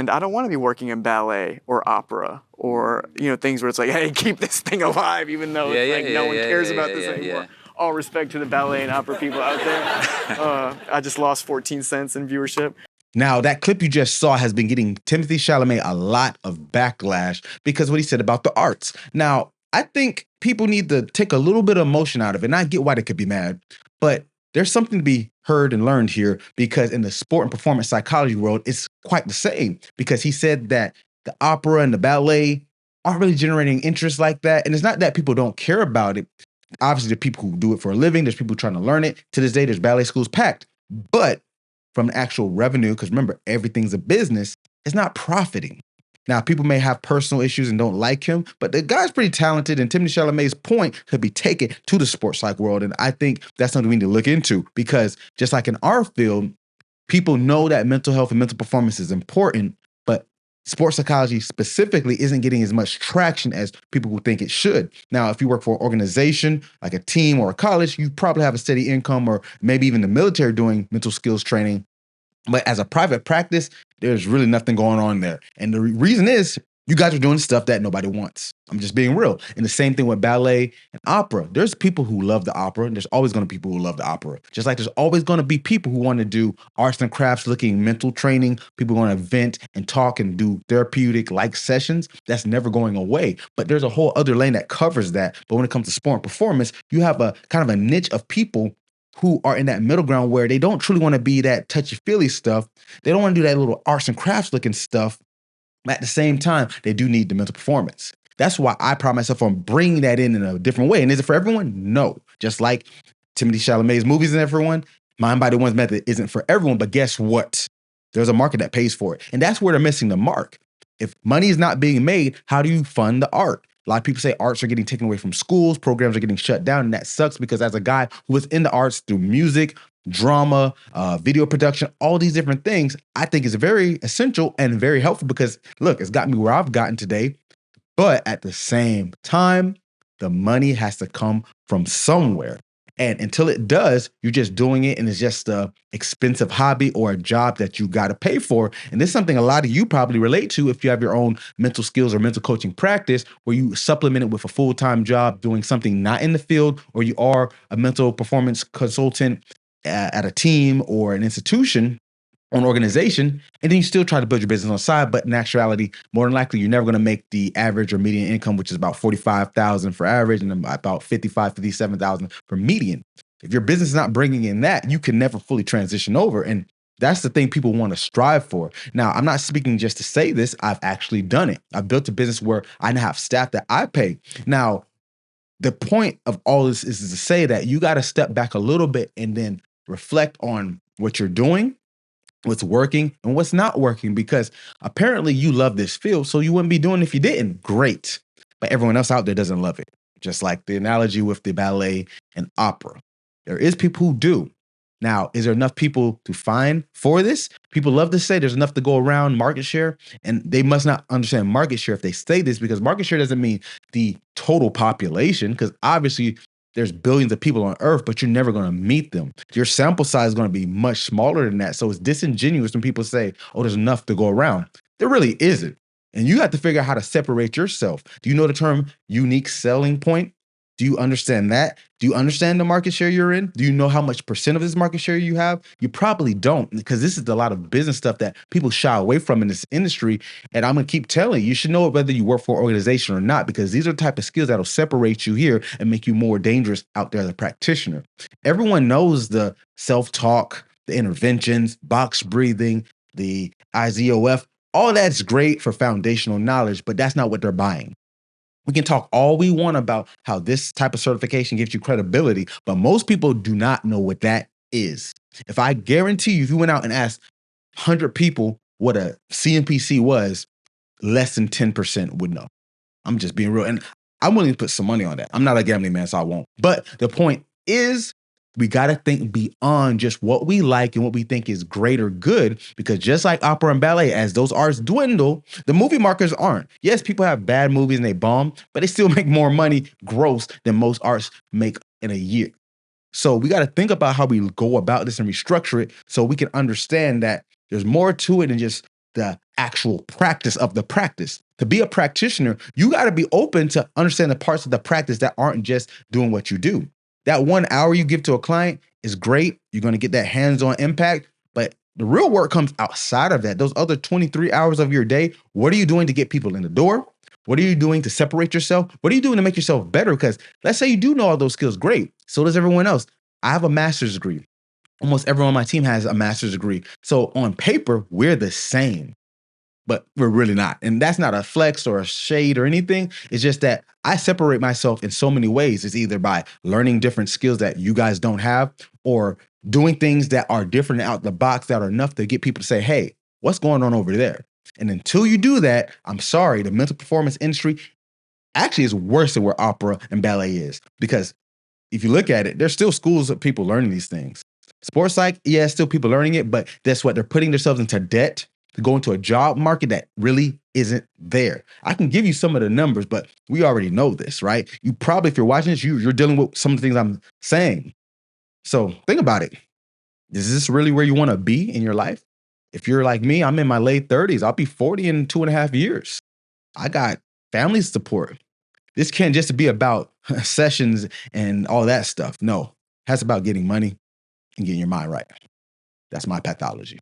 And I don't want to be working in ballet or opera or, things where it's like, hey, keep this thing alive, even though no one cares about this anymore. All respect to the ballet and opera people out there. I just lost 14 cents in viewership. Now, that clip you just saw has been getting Timothée Chalamet a lot of backlash because of what he said about the arts. Now, I think people need to take a little bit of emotion out of it. And I get why they could be mad, but there's something to be heard and learned here, because in the sport and performance psychology world, it's quite the same, because he said that the opera and the ballet aren't really generating interest like that. And it's not that people don't care about it. Obviously, there are people who do it for a living. There's people trying to learn it. To this day, there's ballet schools packed. But from the actual revenue, because remember, everything's a business, it's not profiting. Now, people may have personal issues and don't like him, but the guy's pretty talented, and Timothée Chalamet's point could be taken to the sports psych world. And I think that's something we need to look into, because just like in our field, people know that mental health and mental performance is important, but sports psychology specifically isn't getting as much traction as people would think it should. Now, if you work for an organization like a team or a college, you probably have a steady income, or maybe even the military doing mental skills training. But as a private practice, there's really nothing going on there. And the reason is you guys are doing stuff that nobody wants. I'm just being real. And the same thing with ballet and opera. There's people who love the opera, and there's always going to be people who love the opera. Just like there's always going to be people who want to do arts and crafts looking mental training, people who want to vent and talk and do therapeutic like sessions. That's never going away. But there's a whole other lane that covers that. But when it comes to sport and performance, you have a kind of a niche of people who are in that middle ground where they don't truly want to be that touchy-feely stuff. They don't want to do that little arts and crafts looking stuff. At the same time, they do need the mental performance. That's why I pride myself on bringing that in a different way. And is it for everyone? No. Just like Timothée Chalamet's movies and everyone, Mind Body One's method isn't for everyone. But guess what? There's a market that pays for it. And that's where they're missing the mark. If money is not being made, how do you fund the art? A lot of people say arts are getting taken away from schools, programs are getting shut down, and that sucks, because as a guy who was in the arts through music, drama, video production, all these different things, I think is very essential and very helpful, because look, it's got me where I've gotten today. But at the same time, the money has to come from somewhere. And until it does, you're just doing it, and it's just an expensive hobby or a job that you got to pay for. And this is something a lot of you probably relate to if you have your own mental skills or mental coaching practice, where you supplement it with a full-time job doing something not in the field, or you are a mental performance consultant at a team or an institution or an organization, and then you still try to build your business on the side. But in actuality, more than likely, you're never going to make the average or median income, which is about $45,000 for average and about $57,000 for median. If your business is not bringing in that, you can never fully transition over. And that's the thing people want to strive for. Now, I'm not speaking just to say this. I've actually done it. I've built a business where I now have staff that I pay. Now, the point of all this is to say that you got to step back a little bit and then reflect on what you're doing, what's working and what's not working, because apparently you love this field, so you wouldn't be doing it if you didn't. Great. But everyone else out there doesn't love it. Just like the analogy with the ballet and opera. There is people who do. Now, is there enough people to find for this? People love to say there's enough to go around market share, and they must not understand market share if they say this, because market share doesn't mean the total population, because obviously there's billions of people on earth, but you're never going to meet them. Your sample size is going to be much smaller than that. So it's disingenuous when people say, oh, there's enough to go around. There really isn't. And you have to figure out how to separate yourself. Do you know the term unique selling point? Do you understand that? Do you understand the market share you're in? Do you know how much % of this market share you have? You probably don't, because this is a lot of business stuff that people shy away from in this industry. And I'm going to keep telling you, you should know it whether you work for an organization or not, because these are the type of skills that'll separate you here and make you more dangerous out there as a practitioner. Everyone knows the self-talk, the interventions, box breathing, the IZOF. All that's great for foundational knowledge, but that's not what they're buying. We can talk all we want about how this type of certification gives you credibility, but most people do not know what that is. If I guarantee you, if you went out and asked 100 people what a CMPC was, less than 10% would know. I'm just being real. And I'm willing to put some money on that. I'm not a gambling man, so I won't. But the point is, we got to think beyond just what we like and what we think is great or good, because just like opera and ballet, as those arts dwindle, the movie markers aren't. Yes, people have bad movies and they bomb, but they still make more money gross than most arts make in a year. So we got to think about how we go about this and restructure it so we can understand that there's more to it than just the actual practice of the practice. To be a practitioner, you got to be open to understand the parts of the practice that aren't just doing what you do. That 1 hour you give to a client is great. You're going to get that hands-on impact, but the real work comes outside of that. Those other 23 hours of your day, what are you doing to get people in the door? What are you doing to separate yourself? What are you doing to make yourself better? Because let's say you do know all those skills, great. So does everyone else. I have a master's degree. Almost everyone on my team has a master's degree. So on paper, we're the same, but we're really not. And that's not a flex or a shade or anything. It's just that I separate myself in so many ways. It's either by learning different skills that you guys don't have, or doing things that are different out the box that are enough to get people to say, hey, what's going on over there? And until you do that, I'm sorry, the mental performance industry actually is worse than where opera and ballet is. Because if you look at it, there's still schools of people learning these things. Sports psych, yeah, still people learning it, but that's what they're putting themselves into debt to go into a job market that really isn't there. I can give you some of the numbers, but we already know this, right? You probably, if you're watching this, you're dealing with some of the things I'm saying. So think about it. Is this really where you want to be in your life? If you're like me, I'm in my late 30s. I'll be 40 in 2.5 years. I got family support. This can't just be about sessions and all that stuff. No, that's about getting money and getting your mind right. That's my pathology.